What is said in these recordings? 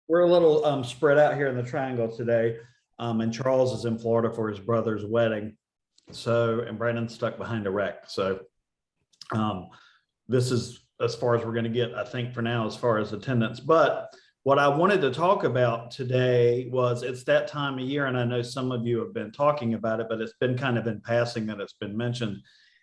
We're a little spread out here in the triangle today. And Charles is in Florida for his brother's wedding. So, and Brandon's stuck behind a wreck. So this is as far as we're going to get, I think, for now, as far as attendance. But what I wanted to talk about today was it's that time of year, and I know some of you have been talking about it, but it's been kind of in passing that it's been mentioned,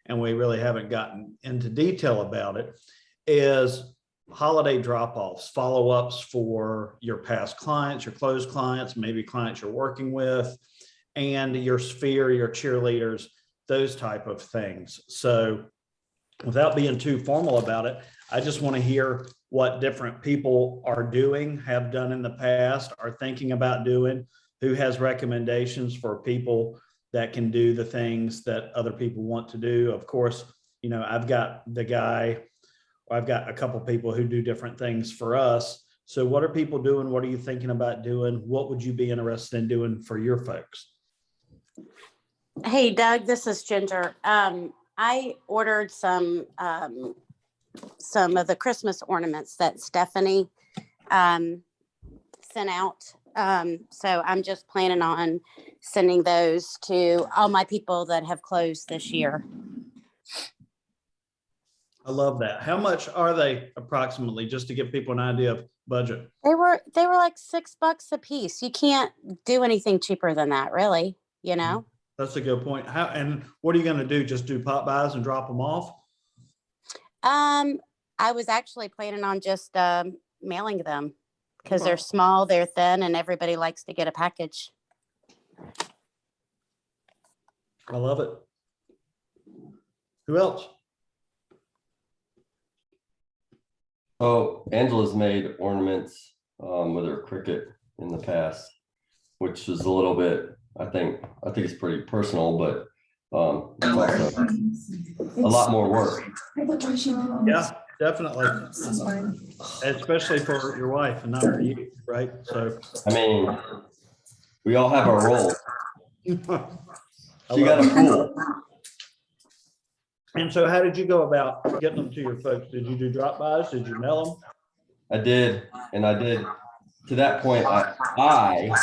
and we really haven't gotten into detail about it, is holiday drop-offs, follow-ups for your past clients, your closed clients, maybe clients you're working with, and your sphere, your cheerleaders, those type of things. So without being too formal about it, I just want to hear what different people are doing, have done in the past, are thinking about doing, who has recommendations for people that can do the things that other people want to do. Of course, you know, I've got a couple people who do different things for us. So what are people doing? What are you thinking about doing? What would you be interested in doing for your folks? Hey, Doug, this is Ginger. I ordered some of the Christmas ornaments that Stephanie sent out. So I'm just planning on sending those to all my people that have closed this year. I love that. How much are they approximately, just to give people an idea of budget? They were like $6 a piece. You can't do anything cheaper than that, really, you know? That's a good point. How, and what are you going to do? Just do pop buys and drop them off? I was actually planning on just mailing them because they're small, they're thin, and everybody likes to get a package. I love it. Who else? Oh, Angela's made ornaments with her cricket in the past, which is a little bit, I think it's pretty personal, but it's also a lot more work. Yeah, definitely. Especially for your wife and not for you, right? So I mean, we all have our roles. She got a pool. And so how did you go about getting them to your folks? Did you do drop bys? Did you mail them? I did, and I did. To that point, I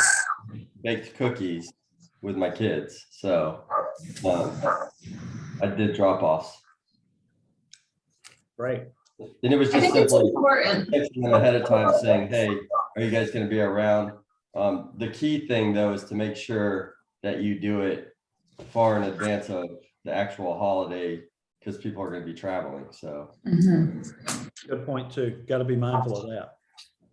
baked cookies with my kids, so I did drop-offs. Right. And it was just simply texting them ahead of time saying, hey, are you guys going to be around? The key thing, though, is to make sure that you do it far in advance of the actual holiday, because people are going to be traveling. So good point too. Got to be mindful of that.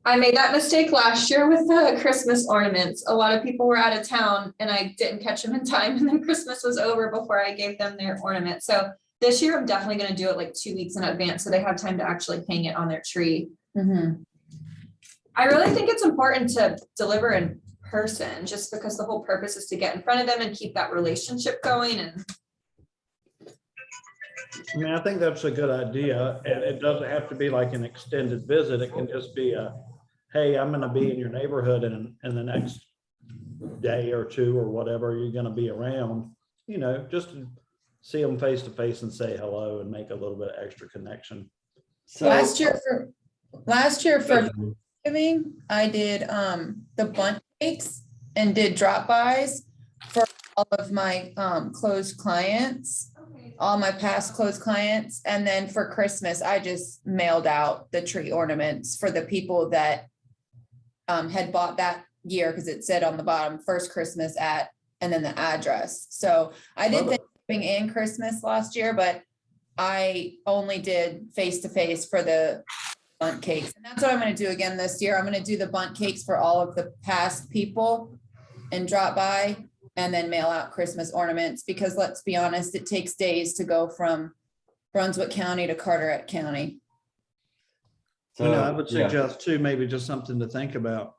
I made that mistake last year with the Christmas ornaments. A lot of people were out of town and I didn't catch them in time, and then Christmas was over before I gave them their ornament. So this year I'm definitely going to do it like 2 weeks in advance so they have time to actually hang it on their tree. I really think it's important to deliver in person, just because the whole purpose is to get in front of them and keep that relationship going. And I mean, I think that's a good idea, and it doesn't have to be like an extended visit. It can just be a, hey, I'm going to be in your neighborhood in the next day or two or whatever you're going to be around, you know, just to see them face to face and say hello and make a little bit of extra connection. So last year for Thanksgiving, I did the bundt cakes and did drop-bys for all of my closed clients, all my past closed clients. And then for Christmas, I just mailed out the tree ornaments for the people that had bought that year, because it said on the bottom, first Christmas at, and then the address. So I did Thanksgiving and Christmas last year, but I only did face-to-face for the bundt cakes. And that's what I'm going to do again this year. I'm going to do the bundt cakes for all of the past people and drop by, and then mail out Christmas ornaments, because let's be honest, it takes days to go from Brunswick County to Carteret County. So you know, I would suggest too, maybe just something to think about.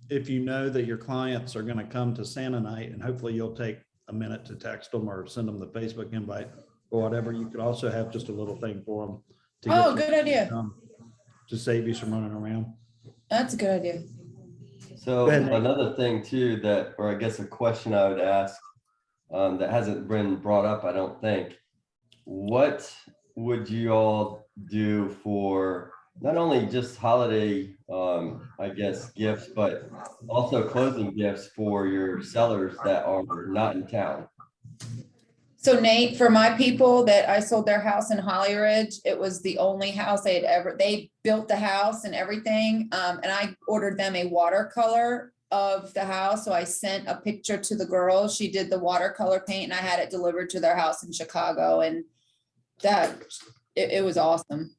If you know that your clients are going to come to Santa night, and hopefully you'll take a minute to text them or send them the Facebook invite or whatever, you could also have just a little thing for them. Oh, good idea. To save you some running around. That's a good idea. So another thing too, that, or I guess a question I would ask that hasn't been brought up, I don't think. What would you all do for not only just holiday, I guess, gifts, but also closing gifts for your sellers that are not in town. So Nate, for my people that I sold their house in Holly Ridge, it was the only house they built the house and everything. And I ordered them a watercolor of the house. So I sent a picture to the girl. She did the watercolor paint and I had it delivered to their house in Chicago. And it was awesome.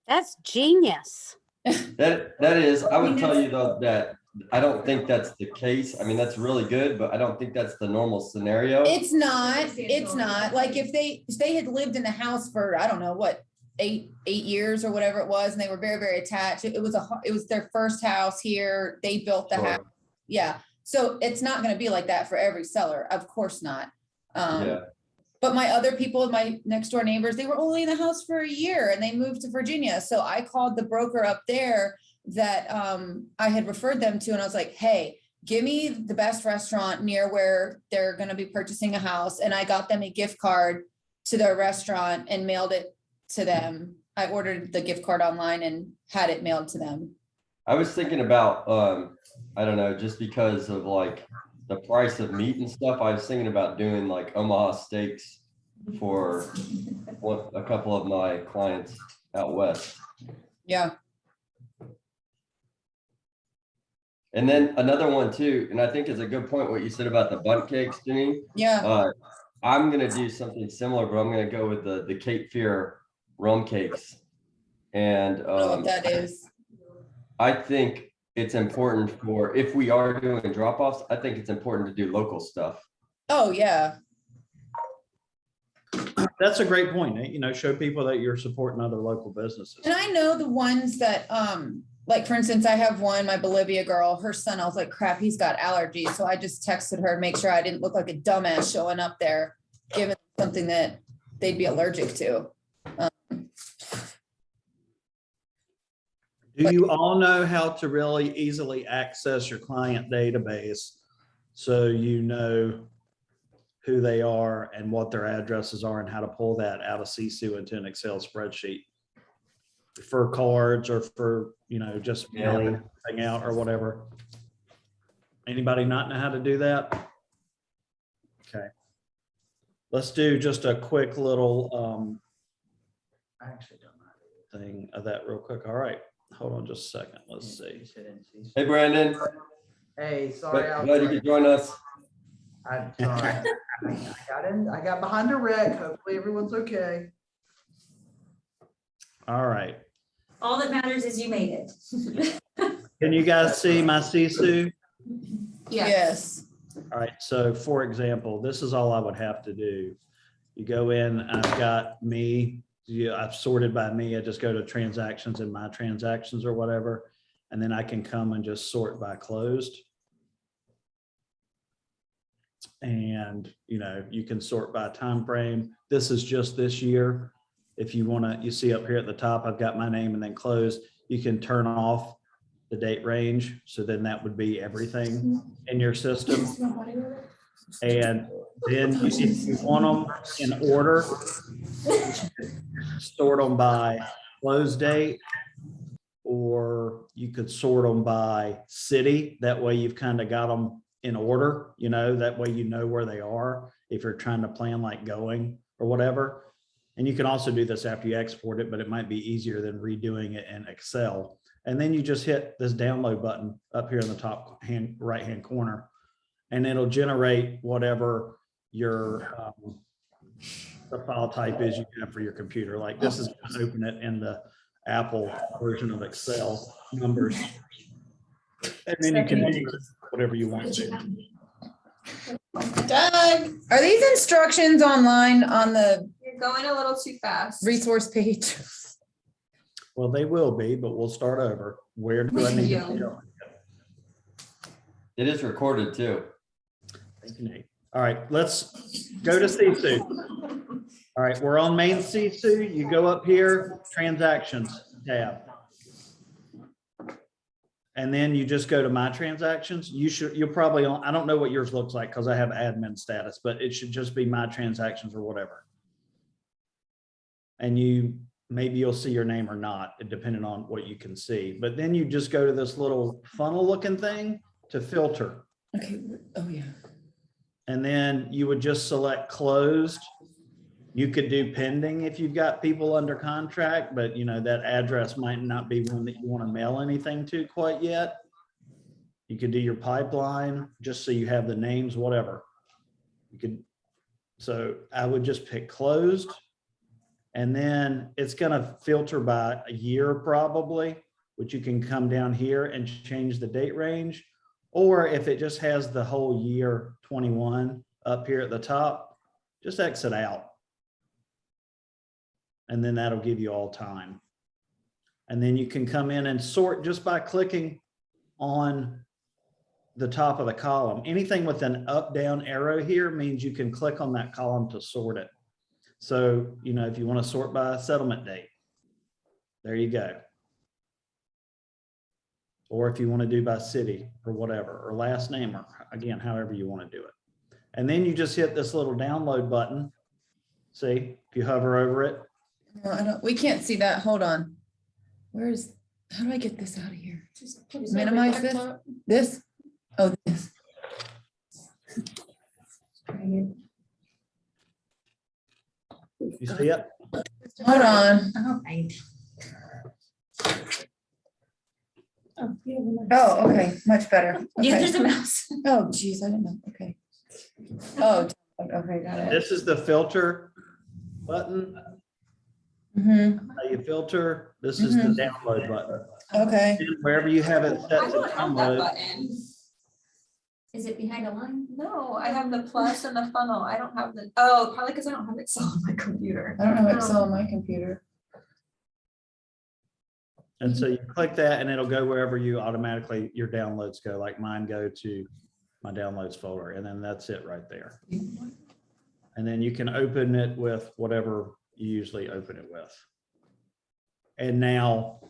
That's genius. That is, I would tell you though, that I don't think that's the case. I mean, that's really good, but I don't think that's the normal scenario. It's not like if they had lived in the house for, I don't know what, eight years or whatever it was, and they were very, very attached. It was their first house here. They built the Sure. house. Yeah. So it's not going to be like that for every seller. Of course not. Yeah. But my other people, my next door neighbors, they were only in the house for a year and they moved to Virginia. So I called the broker up there that I had referred them to. And I was like, hey, give me the best restaurant near where they're going to be purchasing a house. And I got them a gift card to their restaurant and mailed it to them. I ordered the gift card online and had it mailed to them. I was thinking about, I don't know, just because of like the price of meat and stuff, I was thinking about doing like Omaha steaks for a couple of my clients out west. Yeah. And then another one too, and I think is a good point what you said about the bundt cakes, Janine. Yeah. I'm gonna do something similar, but I'm gonna go with the Cape Fear rum cakes. And I don't know what that is. I think it's important for, if we are doing drop-offs, I think it's important to do local stuff. Oh, yeah. That's a great point, Nate. You know, show people that you're supporting other local businesses. And I know the ones that, like, for instance, I have one, my Bolivia girl, her son, I was like, crap, he's got allergies. So I just texted her, make sure I didn't look like a dumbass showing up there, giving something that they'd be allergic to. Do you all know how to really easily access your client database so you know who they are and what their addresses are and how to pull that out of CSU into an Excel spreadsheet for cards or for, you know, just mailing everything out or whatever? Anybody not know how to do that? Okay. Let's do just a quick little I actually don't know thing of that real quick. All right. Hold on just a second. Let's see. Hey, Brandon. Hey, sorry. Glad you could join us. I'm sorry. I got behind a wreck. Hopefully everyone's okay. All right. All that matters is you made it. Can you guys see my CSU? Yes. All right. So for example, this is all I would have to do. You go in, I've got me. I've sorted by me. I just go to transactions and my transactions or whatever. And then I can come and just sort by closed. And, you know, you can sort by time frame. This is just this year. If you want to, you see up here at the top, I've got my name and then close. You can turn off the date range. So then that would be everything in your system. And then if you want them in order, sort them by close date, or you could sort them by city. That way you've kind of got them in order, you know, that way you know where they are if you're trying to plan like going or whatever. And you can also do this after you export it, but it might be easier than redoing it in Excel. And then you just hit this download button up here in the top right hand corner, and it'll generate whatever your the file type is you have for your computer. Like this is going to open it in the Apple version of Excel numbers. And then you can do whatever you want to. Doug, are these instructions online on the You're going a little too fast. resource page? Well, they will be, but we'll start over. Where do I need to go? It is recorded too. Thank you, Nate. All right, let's go to CSU. All right, we're on main CSU. You go up here, transactions tab. And then you just go to my transactions. You'll probably, I don't know what yours looks like because I have admin status, but it should just be my transactions or whatever. And you maybe you'll see your name or not, depending on what you can see. But then you just go to this little funnel looking thing to filter. Okay, oh, yeah. And then you would just select closed. You could do pending if you've got people under contract, but you know, that address might not be one that you want to mail anything to quite yet. You could do your pipeline, just so you have the names, whatever. You could, so I would just pick closed. And then it's gonna filter by a year probably, which you can come down here and change the date range. Or if it just has the whole year 21 up here at the top, just exit out. And then that'll give you all time. And then you can come in and sort just by clicking on the top of the column. Anything with an up down arrow here means you can click on that column to sort it. So, you know, if you want to sort by settlement date, there you go. Or if you want to do by city or whatever, or last name, or again, however you want to do it. And then you just hit this little download button. See, if you hover over it. No, I don't, we can't see that. Hold on. Where's, how do I get this out of here? Minimize this? This? Oh, this. You see it? Hold on. Oh, right. Oh, okay, much better. Yeah, Okay. there's a mouse. Oh, geez, I didn't know. Okay. Oh, okay, got it. This is the filter button. Mm-hmm. How you filter. This is the download button. Okay. And wherever you have it set I to don't have that download. button. Is it behind a line? No, I have the plus and the funnel. I don't have the, oh, probably because I don't have Excel on my computer. I don't have Excel on my computer. And so you click that and it'll go wherever you automatically, your downloads go, like mine go to my downloads folder, and then that's it right there. And then you can open it with whatever you usually open it with. And now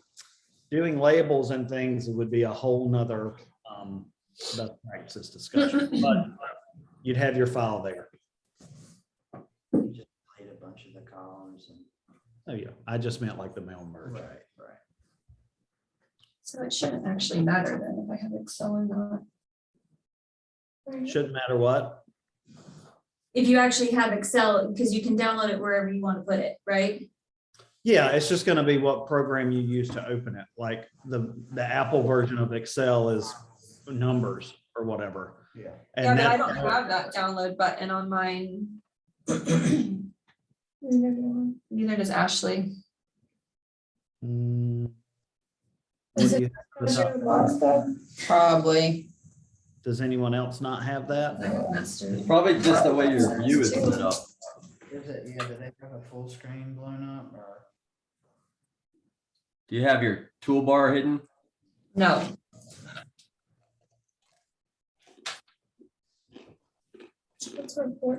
doing labels and things would be a whole nother best practices discussion, but you'd have your file there. You just played a bunch of the columns and. Oh yeah, I just meant like the mail merge. Right. So it shouldn't actually matter then if I have Excel or not. Shouldn't matter what. If you actually have Excel, because you can download it wherever you want to put it, right? Yeah, it's just gonna be what program you use to open it. Like the Apple version of Excel is numbers or whatever. Yeah. And Yeah, but I that's- don't have that download button on mine. Neither does Ashley. Mm, Is what do it- you have at the top? Probably. Does anyone else not have that? It's probably just the way your view is set up. Is it, yeah, do they have a full screen blown up or? Do you have your toolbar hidden? No.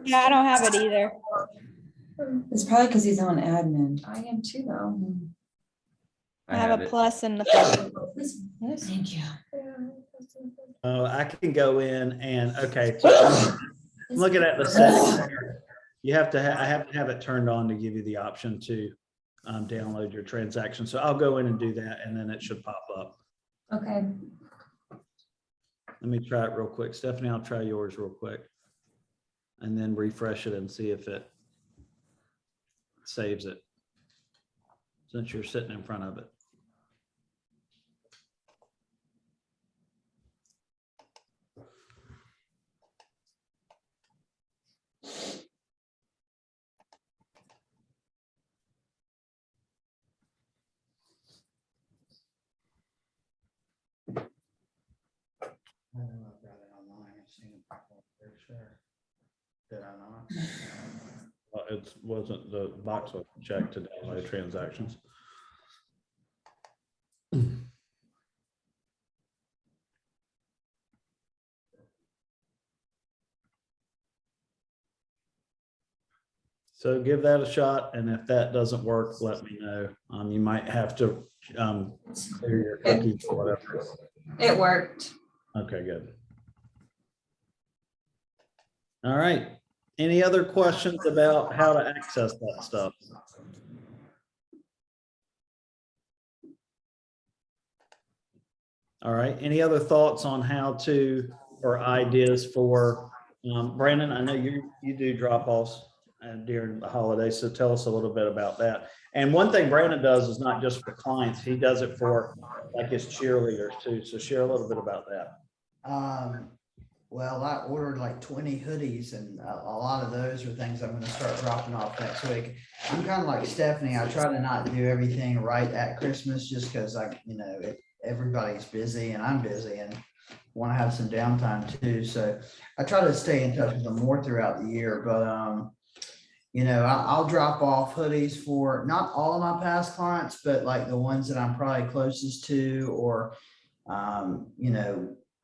Yeah, I don't have it either. It's probably because he's on admin. I am too though. I have a it. plus in the folder. Thank you. I can go in and, okay, so I'm looking at the settings here. You have to I have to have it turned on to give you the option to download your transaction. So I'll go in and do that, and then it should pop up. Okay. Let me try it real quick. Stephanie, I'll try yours real quick. And then refresh it and see if it saves it, since you're sitting in front of it. I don't know, I've got it online, I've seen it before, for sure. Did I not? Well, it wasn't, the box was checked to download transactions. So give that a shot, and if that doesn't work, let me know. You might have to clear your cookies or whatever. It worked. Okay, good. All right. Any other questions about how to access that stuff? All right. Any other thoughts on how to, or ideas for, Brandon, I know you do drop-offs during the holidays, so tell us a little bit about that. And one thing Brandon does is not just for clients, he does it for like his cheerleaders too. So share a little bit about that. Well, I ordered like 20 hoodies, and a lot of those are things I'm gonna start dropping off next week. I'm kind of like Stephanie. I try to not do everything right at Christmas just because everybody's busy and I'm busy and want to have some downtime too. So I try to stay in touch with them more throughout the year, but I'll drop off hoodies for not all of my past clients, but like the ones that I'm probably closest to, or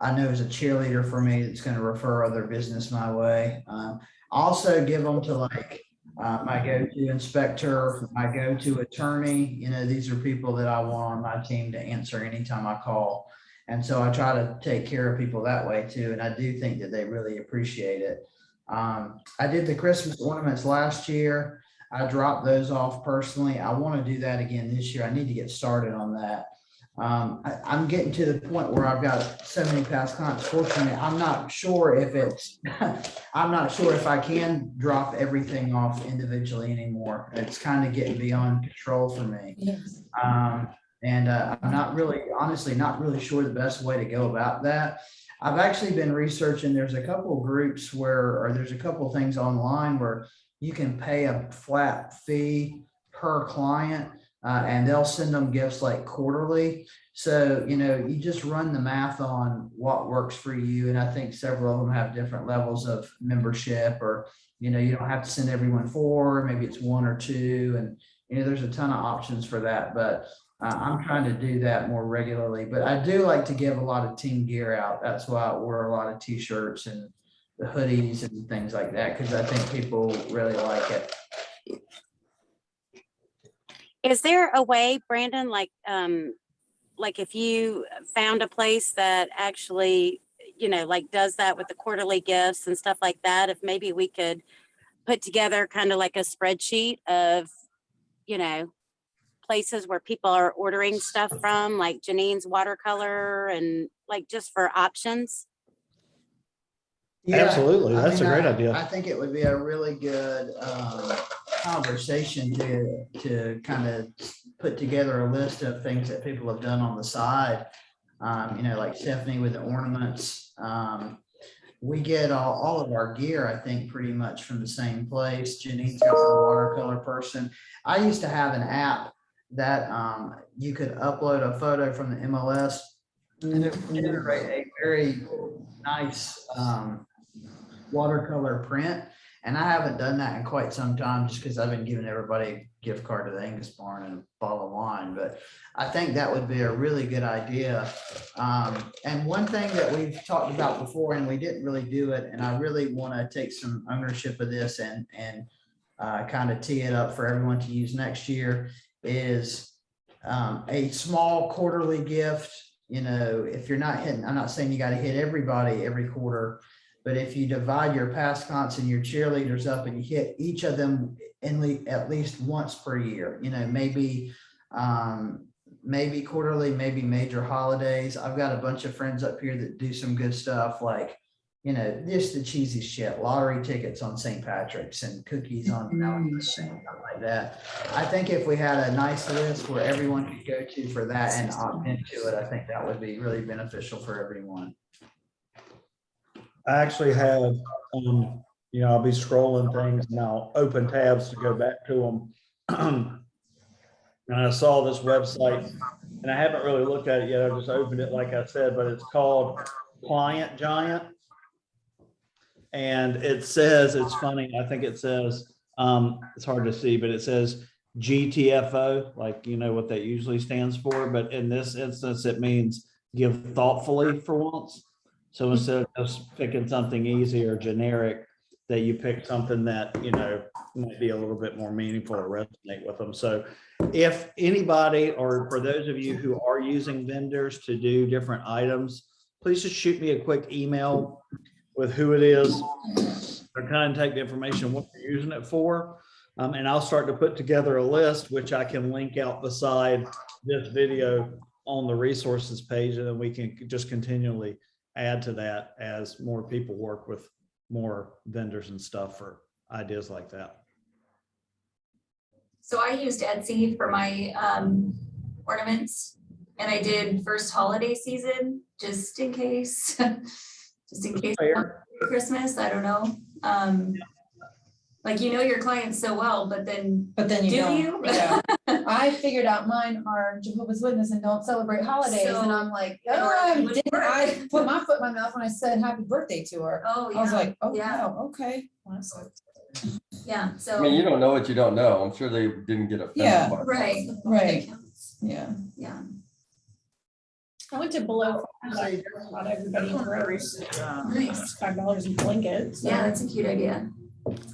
I know as a cheerleader for me that's going to refer other business my way. Also give them to like my go-to inspector, my go-to attorney. These are people that I want on my team to answer anytime I call. And so I try to take care of people that way too. And I do think that they really appreciate it. I did the Christmas ornaments last year. I dropped those off personally. I want to do that again this year. I need to get started on that. I'm getting to the point where I've got so many past clients. Fortunately, I'm not sure if I can drop everything off individually anymore. It's kind of getting beyond control for me. And I'm honestly not really sure the best way to go about that. I've actually been researching, there's a couple of groups there's a couple of things online where you can pay a flat fee per client. And they'll send them gifts like quarterly. So, you just run the math on what works for you. And I think several of them have different levels of membership, or, you don't have to send everyone 4, maybe it's 1 or 2. And, there's a ton of options for that, but I'm trying to do that more regularly. But I do like to give a lot of team gear out. That's why I order a lot of t-shirts and the hoodies and things like that, because I think people really like it. Is there a way, Brandon, like if you found a place that actually, like does that with the quarterly gifts and stuff like that, if maybe we could put together kind of like a spreadsheet of, places where people are ordering stuff from, like Janine's watercolor, and like just for options? Yeah, Absolutely. That's a great idea. I think it would be a really good conversation to kind of put together a list of things that people have done on the side. Like Stephanie with the ornaments. We get all of our gear, I think, pretty much from the same place. Janine's got the watercolor person. I used to have an app that you could upload a photo from the MLS and it would generate a very nice watercolor print. And I haven't done that in quite some time just because I've been giving everybody a gift card to the Angus Barn and a bottle of wine. But I think that would be a really good idea. And one thing that we've talked about before, and we didn't really do it, and I really want to take some ownership of this and kind of tee it up for everyone to use next year, is a small quarterly gift. If you're not hitting, I'm not saying you got to hit everybody every quarter, but if you divide your past cons and your cheerleaders up and you hit each of them at least once per year, maybe quarterly, maybe major holidays. I've got a bunch of friends up here that do some good stuff, like, just the cheesy shit, lottery tickets on St. Patrick's and cookies on stuff like that. I think if we had a nice list where everyone could go to for that and opt into it, I think that would be really beneficial for everyone. I actually have, I'll be scrolling things and I'll open tabs to go back to them. And I saw this website and I haven't really looked at it yet. I just opened it, like I said, but it's called Client Giant. And it says, it's funny, I think it says, it's hard to see, but it says GTFO, like, what that usually stands for. But in this instance, it means give thoughtfully for once. So instead of just picking something easy or generic, that you pick something that, might be a little bit more meaningful or resonate with them. So if anybody, or for those of you who are using vendors to do different items, please just shoot me a quick email with who it is, or contact information, what you're using it for. And I'll start to put together a list, which I can link out beside this video on the resources page, and then we can just continually add to that as more people work with more vendors and stuff for ideas like that. So I used Etsy for my ornaments, and I did first holiday season, just in case. Just in case Christmas, I don't know. Like, you know your clients so well, but then you do don't. you? Yeah. I figured out mine are Jehovah's Witness and don't celebrate holidays, So, and I'm like, it wouldn't didn't work. I put my foot in my mouth when I said happy birthday to her? Oh, yeah. I was like, oh, Yeah. wow, okay. Well, that sucks. Yeah, I so. mean, you don't know what you don't know. I'm sure they didn't get offended. Yeah. by it. Right. Right. Yeah. Yeah. I went to below. Say, Not everybody that's one of the throws reasons, Nice. $5 in blankets. Yeah, that's a cute idea.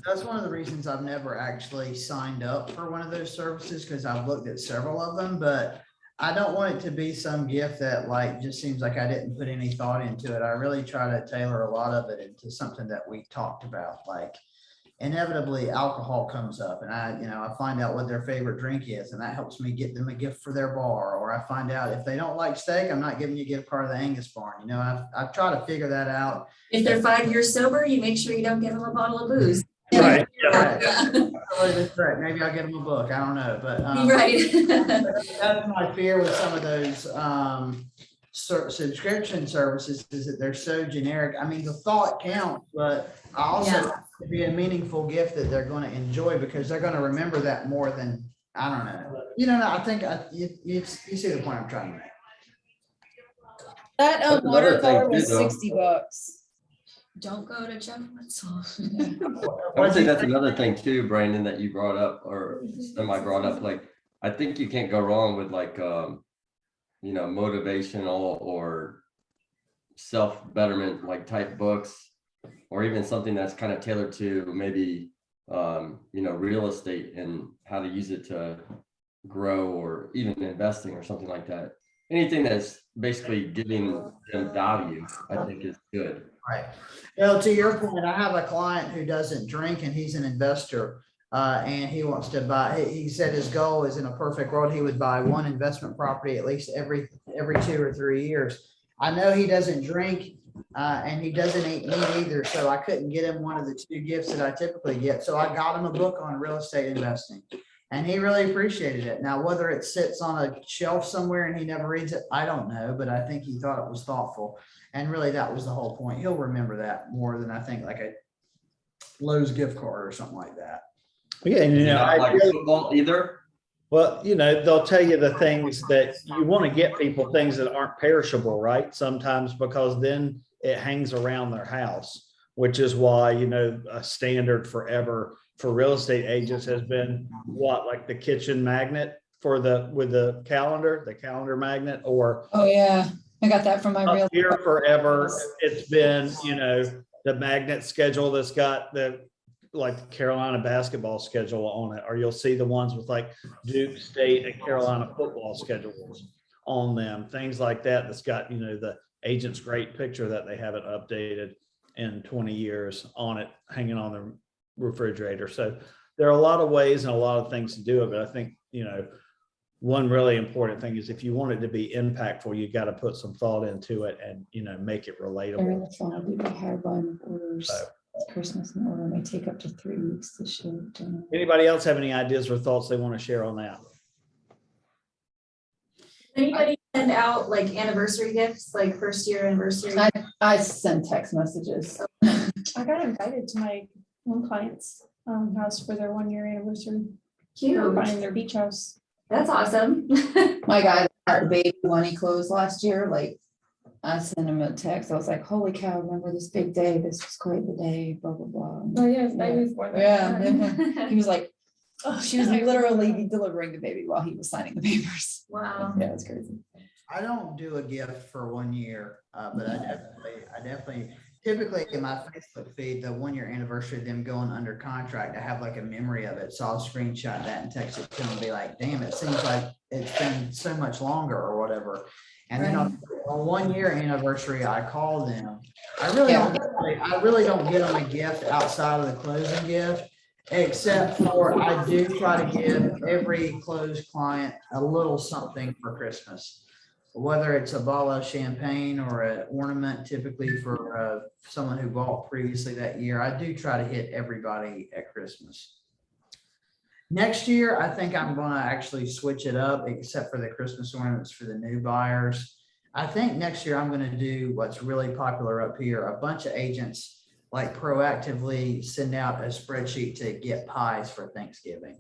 that's one of the reasons I've never actually signed up for one of those services, because I've looked at several of them, but I don't want it to be some gift that like just seems like I didn't put any thought into it. I really try to tailor a lot of it into something that we talked about. Like inevitably alcohol comes up, and I find out what their favorite drink is, and that helps me get them a gift for their bar. Or I find out if they don't like steak, I'm not giving you a gift card of the Angus barn. I've tried to figure that out. If they're 5 years sober, you make sure you don't give them a bottle of booze. Right. Right. Yeah. That's right. Maybe I'll give them a book. I don't know, but Right. that's my fear with some of those subscription services, is that they're so generic. I mean, the thought counts, but I also Yeah. want it to be a meaningful gift that they're going to enjoy, because they're going to remember that more than, I don't know. I think you see the point I'm trying to make. That That's another thing watercolor too, was though. $60. Don't go to Jeff Wetzel. I would say that's another thing too, Brandon, that you brought up, or somebody brought up. Like, I think you can't go wrong with like, motivational or self-betterment like type books, or even something that's kind of tailored to maybe, real estate and how to use it to grow, or even investing or something like that. Anything that's basically giving them value, I think is good. Right. Well, to your point, I have a client who doesn't drink, and he's an investor. And he wants to buy, he said his goal is, in a perfect world, he would buy one investment property at least every 2 or 3 years. I know he doesn't drink, and he doesn't eat meat either, so I couldn't get him one of the 2 gifts that I typically get. So I got him a book on real estate investing, and he really appreciated it. Now, whether it sits on a shelf somewhere and he never reads it, I don't know, but I think he thought it was thoughtful. And really, that was the whole point. He'll remember that more than I think like a Lowe's gift card or something like that. Yeah, and Not like football either. well, they'll tell you the things that you want to get people, things that aren't perishable, right? Sometimes, because then it hangs around their house, which is why, a standard forever for real estate agents has been like the kitchen magnet with the calendar magnet, or Oh, yeah. I got that from my up real. here forever. It's been, the magnet schedule that's got the Carolina basketball schedule on it, or you'll see the ones with like Duke State and Carolina football schedules on them, things like that. That's got, the agent's great picture that they haven't updated in 20 years on it, hanging on the refrigerator. So there are a lot of ways and a lot of things to do it. But I think, one really important thing is, if you want it to be impactful, you got to put some thought into it and, make it relatable. Higher volume of orders. So, Christmas and order may take up to 3 weeks to ship. anybody else have any ideas or thoughts they want to share on that? Anybody send out like anniversary gifts, like 1st year anniversary? I send text messages. I got invited to my one client's house for their 1-year anniversary. They were Cute. buying their beach house. That's awesome. My guy got the baby when he closed last year, like I sent him a text. I was like, holy cow, remember this big day? This was quite the day, blah, blah, blah. Oh, yeah, maybe before that. Yeah. He was like, oh, she was literally delivering the baby while he was signing the papers. Wow. Yeah, it's crazy. I don't do a gift for 1 year, but I definitely, typically in my Facebook feed, the 1-year anniversary of them going under contract, I have like a memory of it. So I'll screenshot that and text it to them and be like, damn, it seems like it's been so much longer or whatever. And then on 1-year anniversary, I call them. I really don't get them a gift outside of the closing gift, except for I do try to give every closed client a little something for Christmas. whether it's a bottle of champagne or an ornament, typically for someone who bought previously that year, I do try to hit everybody at Christmas. Next year, I think I'm gonna actually switch it up, except for the Christmas ornaments for the new buyers. I think next year I'm gonna do what's really popular up here. A bunch of agents like proactively send out a spreadsheet to get pies for Thanksgiving.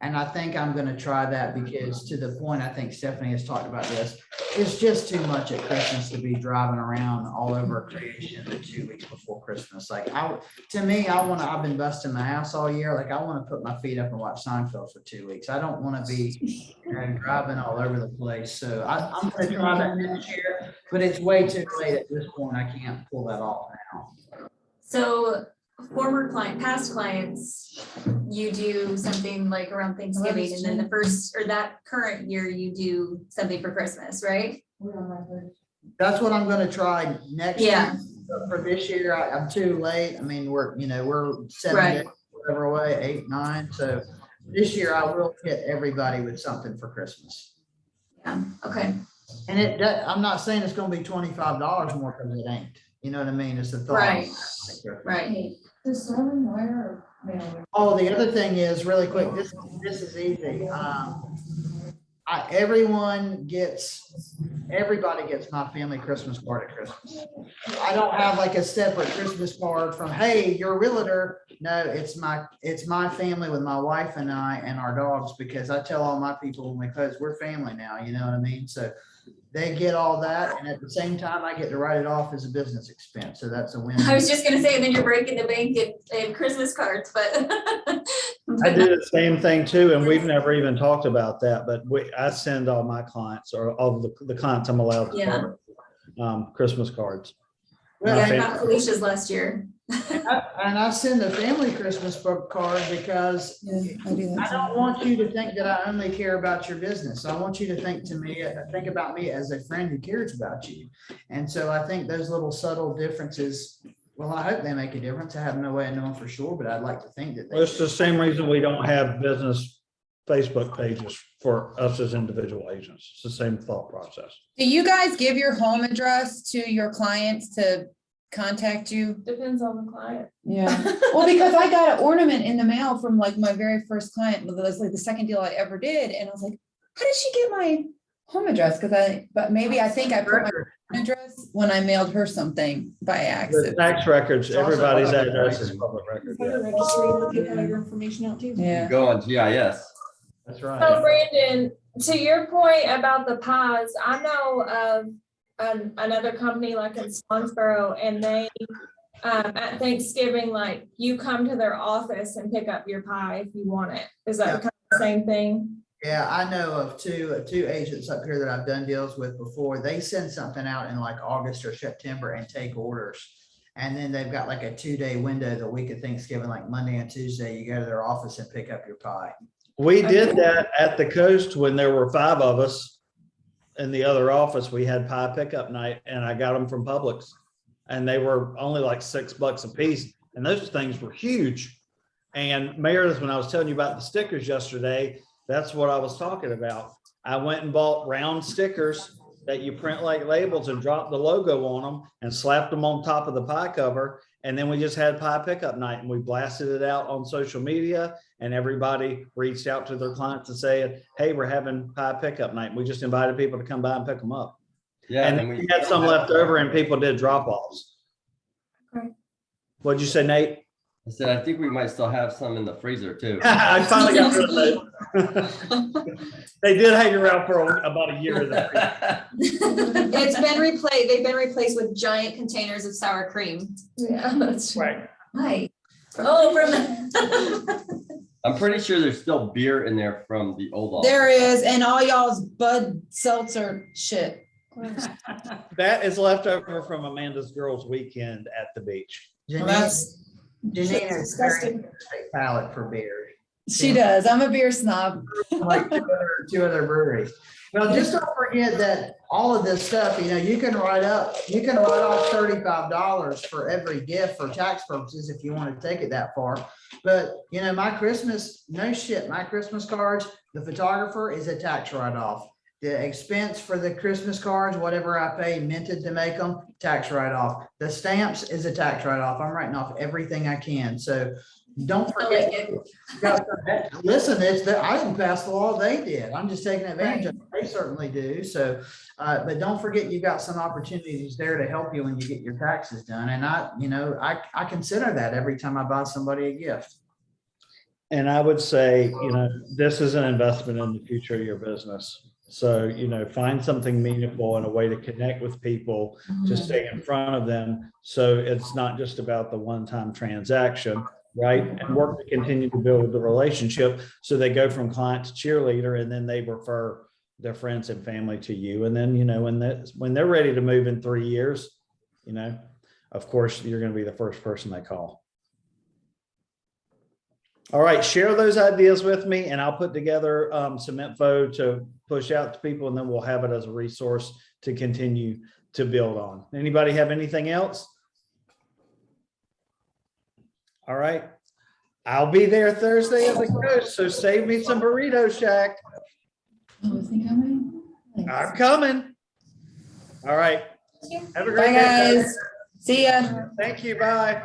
And I think I'm gonna try that because, to the point, I think Stephanie has talked about this, it's just too much at Christmas to be driving around all over creation the 2 weeks before Christmas. Like, I've been busting my ass all year. Like, I wanna put my feet up and watch Seinfeld for 2 weeks. I don't wanna be driving all over the place. So I'm gonna try that next year, but it's way too late at this point. I can't pull that off now. So past clients, you do something like around Thanksgiving, and then the first, or that current year, you do something for Christmas, right? That's what I'm gonna try next Yeah. year. For this year, I'm too late. I mean, we're 7 Right. days, whatever away, 8, 9. So this year I will hit everybody with something for Christmas. Yeah, okay. And I'm not saying it's gonna be $25 more, because it ain't. You know what I mean? It's the thought. Right. Right. Oh, the other thing is, really quick, this is easy. Everybody gets my family Christmas card at Christmas. I don't have like a separate Christmas card from, hey, you're a realtor. No, it's my family with my wife and I and our dogs, because I tell all my people when we close, we're family now, you know what I mean? So they get all that, and at the same time, I get to write it off as a business expense. So that's a win. I was just gonna say, and then you're breaking the bank in Christmas cards, but. I do the same thing too, and we've never even talked about that, but I send all my clients, or all the clients I'm allowed to Yeah. call, Christmas cards. Well, Yeah, I Okay. got Felicia's last year. And I send a family Christmas card because I do I don't want you to think that I only care about your business. I want you to think about me as a friend who cares about you. And so I think those little subtle differences, well, I hope they make a difference. I have no way of knowing for sure, but I'd like to think that they. Well, it's the same reason we don't have business Facebook pages for us as individual agents. It's the same thought process. Do you guys give your home address to your clients to contact you? Depends on the client. Yeah, well, because I got an ornament in the mail from like my very first client, it was like the second deal I ever did, and I was like, how did she get my home address? But maybe I think I put my home address when I mailed her something by The accident. tax records, It's also everybody's public address is record. public record. For the Yeah. registry, look at all your information out too. Yeah. Go on GIS. That's So right. Brandon, to your point about the pies, I know of another company like in Swansboro, and they at Thanksgiving, like you come to their office and pick up your pie if you want it. Is that kind of the same thing? Yeah, I know of two agents up here that I've done deals with before. They send something out in like August or September and take orders. And then they've got like a 2-day window the week of Thanksgiving, like Monday and Tuesday, you go to their office and pick up your pie. We did that at the coast when there were 5 of us in the other office. We had pie pickup night, and I got them from Publix, and they were only like $6 a piece. And those things were huge. And Meredith, when I was telling you about the stickers yesterday, that's what I was talking about. I went and bought round stickers that you print like labels and drop the logo on them and slapped them on top of the pie cover. And then we just had pie pickup night, and we blasted it out on social media, and everybody reached out to their clients and said, hey, we're having pie pickup night. We just invited people to come by and pick them up. Yeah. And then we had some left over, and people did drop-offs. Okay. What'd you say, Nate? I said, I think we might still have some in the freezer too. I finally got rid of those. They did hang around for about a year. It's been replaced, they've been replaced with giant containers of sour cream. Yeah, that's true. Right. Hi. Oh, from. I'm pretty sure there's still beer in there from the old office. There is, and all y'all's Bud Seltzer shit. That is left over from Amanda's girls' weekend at the beach. Well, that's, Janine has disgusting. very interesting palate for beer. she does. I'm a beer snob. Like two other breweries. Well, just don't forget that all of this stuff, you can write off $35 for every gift for tax purposes if you want to take it that far. But my Christmas cards, the photographer is a tax write-off. The expense for the Christmas cards, whatever I pay minted to make them, tax write-off. The stamps is a tax write-off. I'm writing off everything I can. So don't I forget. like it. Listen, I didn't pass the law, they did. I'm just taking advantage of it. They certainly do. So, but don't forget, you got some opportunities there to help you when you get your taxes done. And I consider that every time I buy somebody a gift. And I would say, this is an investment in the future of your business. So, find something meaningful and a way to connect with people, to stay in front of them. So it's not just about the one-time transaction, right? And work to continue to build the relationship. So they go from client to cheerleader, and then they refer their friends and family to you. And then, when they're ready to move in 3 years, of course, you're going to be the first person they call. All right, share those ideas with me, and I'll put together some info to push out to people, and then we'll have it as a resource to continue to build on. Anybody have anything else? All right, I'll be there Thursday as a coach, so save me some Burrito Shack. Oh, is he coming? I'm coming. All right. Have a great Bye, day. guys. See ya. Thank you. Bye.